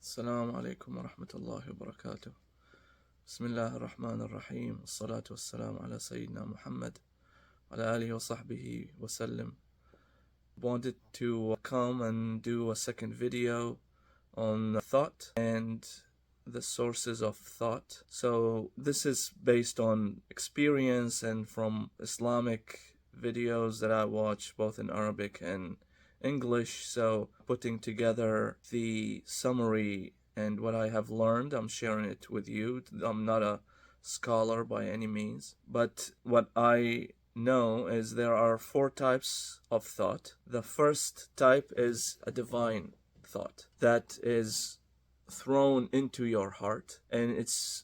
السلام عليكم ورحمة الله وبركاته. بسم الله الرحمن الرحيم. الصلاة والسلام على سيدنا Muhammad وعلى آله وصحبه وسلم. Wanted to come and do a second video on thought and the sources of thought. So this is based on experience and from Islamic videos that I watch both in Arabic and English. So putting together the summary and what I have learned, I'm sharing it with you. I'm not a scholar by any means, but what I know is there are 4 types of thought. The first type is a divine thought that is thrown into your heart, and it's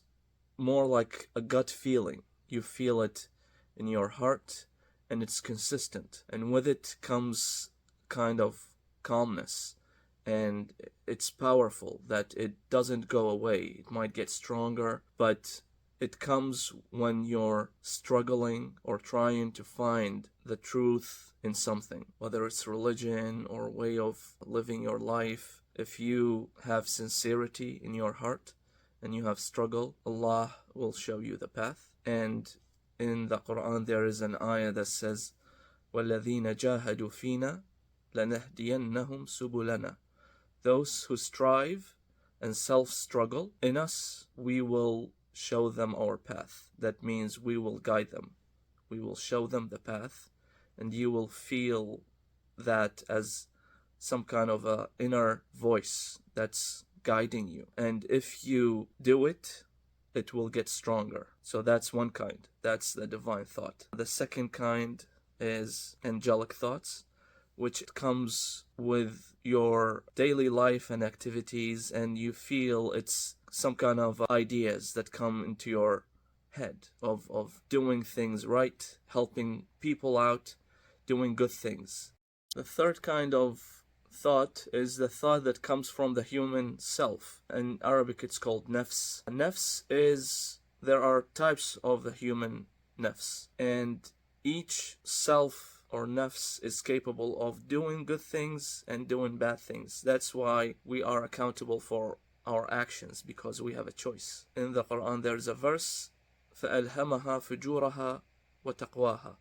more like a gut feeling. You feel it in your heart and it's consistent, and with it comes kind of calmness, and it's powerful that it doesn't go away. It might get stronger, but it comes when you're struggling or trying to find the truth in something, whether it's religion or way of living your life. If you have sincerity in your heart and you have struggle, Allah will show you the path. And in the Quran there is an ayah that says, وَالَّذِينَ جَاهَدُوا فِينَا لَنَهْدِيَنَّهُمْ سُبُلَنَا. Those who strive and self-struggle in us, we will show them our path. That means we will guide them. We will show them the path, and you will feel that as some kind of a inner voice that's guiding you. And if you do it, it will get stronger. So that's one kind. That's the divine thought. The second kind is angelic thoughts, which comes with your daily life and activities, and you feel it's some kind of ideas that come into your head of doing things right, helping people out, doing good things. The third kind of thought is the thought that comes from the human self. In Arabic it's called nafs. Nafs is, there are types of the human nafs, and each self or nafs is capable of doing good things and doing bad things. That's why we are accountable for our actions, because we have a choice. In the Quran there's a verse, فَأَلْهَمَهَا فُجُورَهَا وَتَقْوَاهَا,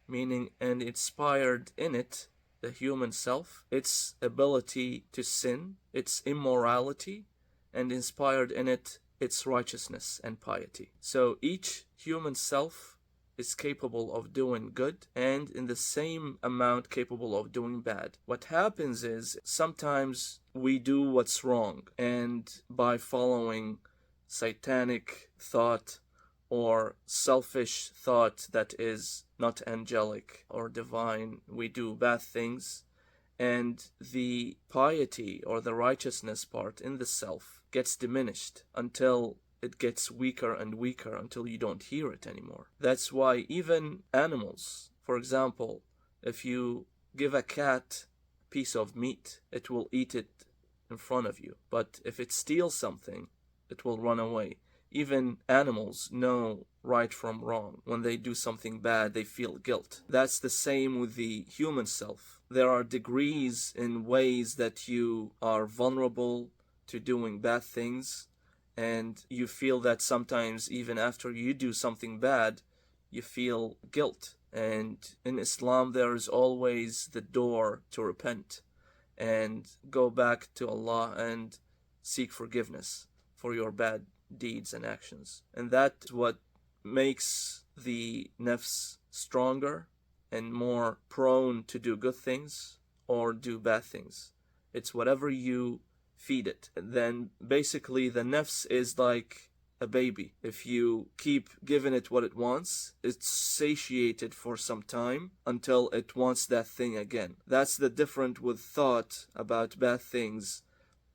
meaning, and inspired in it, the human self, its ability to sin, its immorality, and inspired in it, its righteousness and piety. So each human self is capable of doing good and in the same amount capable of doing bad. What happens is sometimes we do what's wrong, and by following satanic thought or selfish thought that is not angelic or divine, we do bad things, and the piety or the righteousness part in the self gets diminished until it gets weaker and weaker until you don't hear it anymore. That's why even animals, for example, if you give a cat a piece of meat, it will eat it in front of you. But if it steals something, it will run away. Even animals know right from wrong. When they do something bad, they feel guilt. That's the same with the human self. There are degrees in ways that you are vulnerable to doing bad things, and you feel that sometimes even after you do something bad, you feel guilt. And in Islam, there is always the door to repent and go back to Allah and seek forgiveness for your bad deeds and actions. And that's what makes the nafs stronger and more prone to do good things or do bad things. It's whatever you feed it. And then basically the nafs is like a baby. If you keep giving it what it wants, it's satiated for some time until it wants that thing again. That's the difference with thought about bad things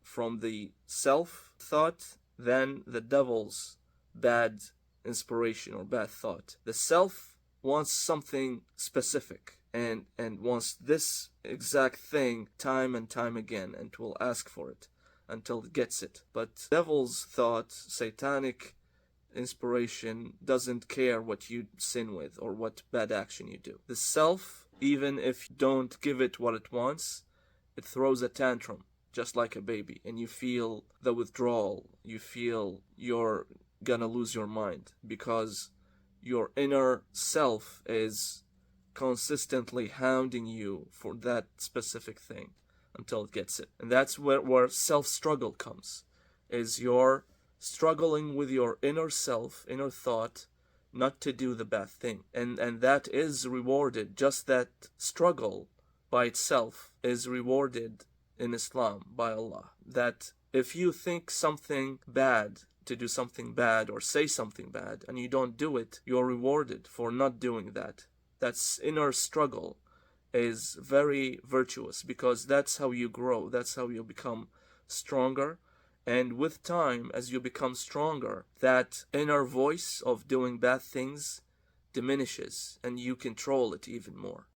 from the self thought than the devil's bad inspiration or bad thought. The self wants something specific and wants this exact thing time and time again, and will ask for it until it gets it. But devil's thought, satanic inspiration, doesn't care what you sin with or what bad action you do. The self, even if you don't give it what it wants, it throws a tantrum just like a baby, and you feel the withdrawal, you feel you're gonna lose your mind because your inner self is consistently hounding you for that specific thing until it gets it. And that's where self-struggle comes, is you're struggling with your inner self, inner thought, not to do the bad thing. And that is rewarded. Just that struggle by itself is rewarded in Islam by Allah. That if you think something bad, to do something bad or say something bad, and you don't do it, you're rewarded for not doing that. That's inner struggle is very virtuous, because that's how you grow, that's how you become stronger. And with time, as you become stronger, that inner voice of doing bad things diminishes and you control it even more.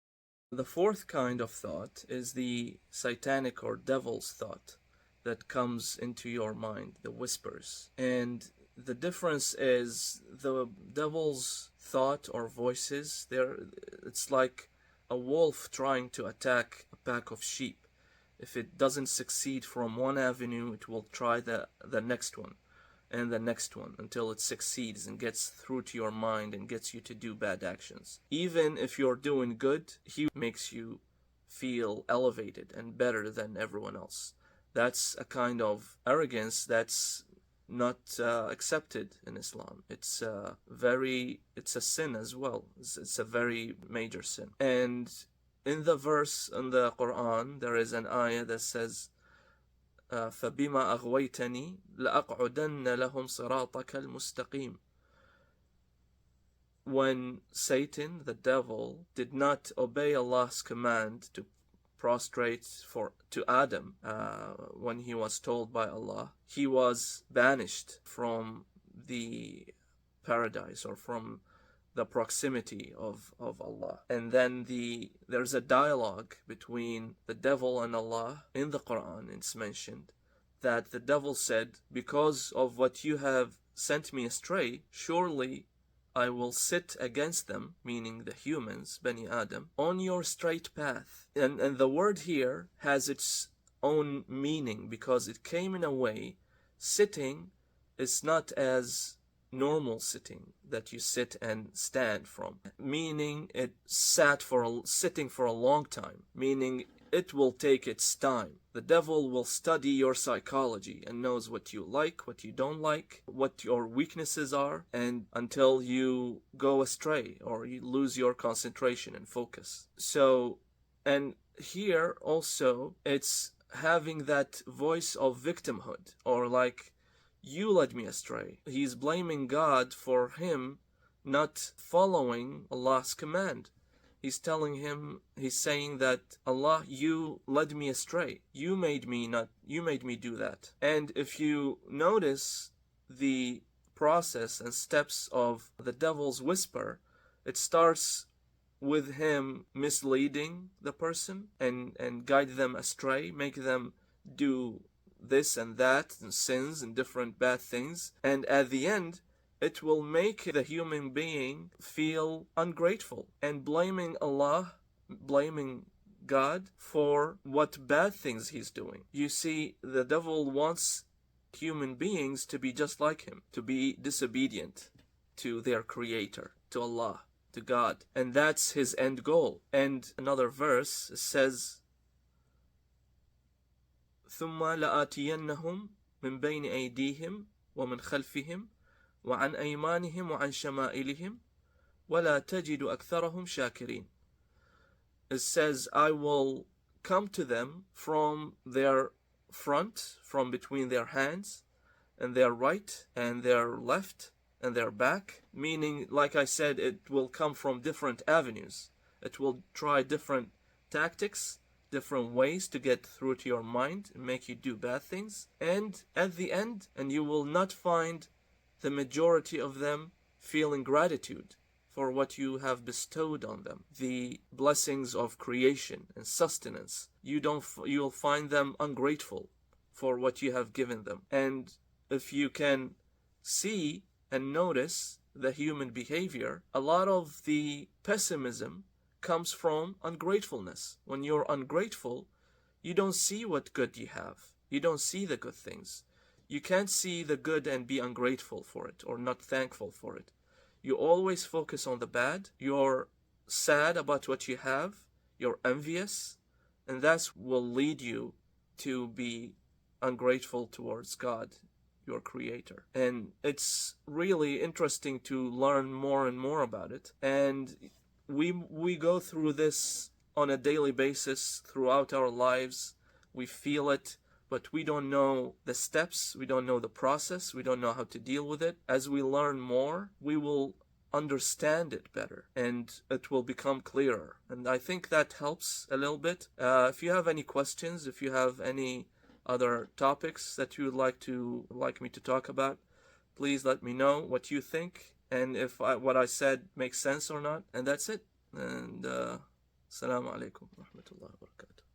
The fourth kind of thought is the satanic or devil's thought that comes into your mind, the whispers. And the difference is the devil's thought or voices, it's like a wolf trying to attack a pack of sheep. If it doesn't succeed from one avenue, it will try the next one and the next one until it succeeds and gets through to your mind and gets you to do bad actions. Even if you're doing good, he makes you feel elevated and better than everyone else. That's a kind of arrogance that's not accepted in Islam. It's a sin as well. It's a very major sin. And in the verse in the Quran, there is an ayah that says, فَبِمَا أَغْوَيْتَنِي لَأَقْعُدَنَّ لَهُمْ صِرَاطَكَ الْمُسْتَقِيمِ. When Satan, the devil, did not obey Allah's command to prostrate to Adam, when he was told by Allah, he was banished from the paradise or from the proximity of Allah. And then there's a dialogue between the devil and Allah in the Quran. It's mentioned that the devil said, because of what you have sent me astray, surely I will sit against them, meaning the humans, Bani Adam, on your straight path. And the word here has its own meaning, because it came in a way, sitting is not as normal sitting that you sit and stand from, meaning it sitting for a long time, meaning it will take its time. The devil will study your psychology and knows what you like, what you don't like, what your weaknesses are, and until you go astray or you lose your concentration and focus. So, and here also it's having that voice of victimhood, or like, you led me astray. He's blaming God for him not following Allah's command. He's saying that, Allah, you led me astray. You made me do that. And if you notice the process and steps of the devil's whisper, it starts with him misleading the person and guide them astray, make them do this and that and sins and different bad things, and at the end it will make the human being feel ungrateful and blaming Allah, blaming God for what bad things he's doing. You see, the devil wants human beings to be just like him, to be disobedient to their creator, to Allah, to God, and that's his end goal. And another verse says, ثم لآتينهم من بين أيديهم ومن خلفهم وعن أيمانهم وعن شمائلهم ولا تجد أكثرهم شاكرين. It says, I will come to them from their front, from between their hands, and their right and their left and their back, meaning, like I said, it will come from different avenues. It will try different tactics, different ways to get through to your mind and make you do bad things. And at the end, and you will not find the majority of them feeling gratitude for what you have bestowed on them, the blessings of creation and sustenance. You'll find them ungrateful for what you have given them. And if you can see and notice the human behavior, a lot of the pessimism comes from ungratefulness. When you're ungrateful, you don't see what good you have. You don't see the good things. You can't see the good and be ungrateful for it or not thankful for it. You always focus on the bad. You're sad about what you have. You're envious. And that will lead you to be ungrateful towards God, your creator. And it's really interesting to learn more and more about it. And we go through this on a daily basis throughout our lives. We feel it, but we don't know the steps, we don't know the process, we don't know how to deal with it. As we learn more, we will understand it better and it will become clearer. And I think that helps a little bit. If you have any questions, if you have any other topics that you would like me to talk about, please let me know what you think and if what I said makes sense or not. And that's it. And Assalamu alaikum wa rahmatullahi wa barakatuh.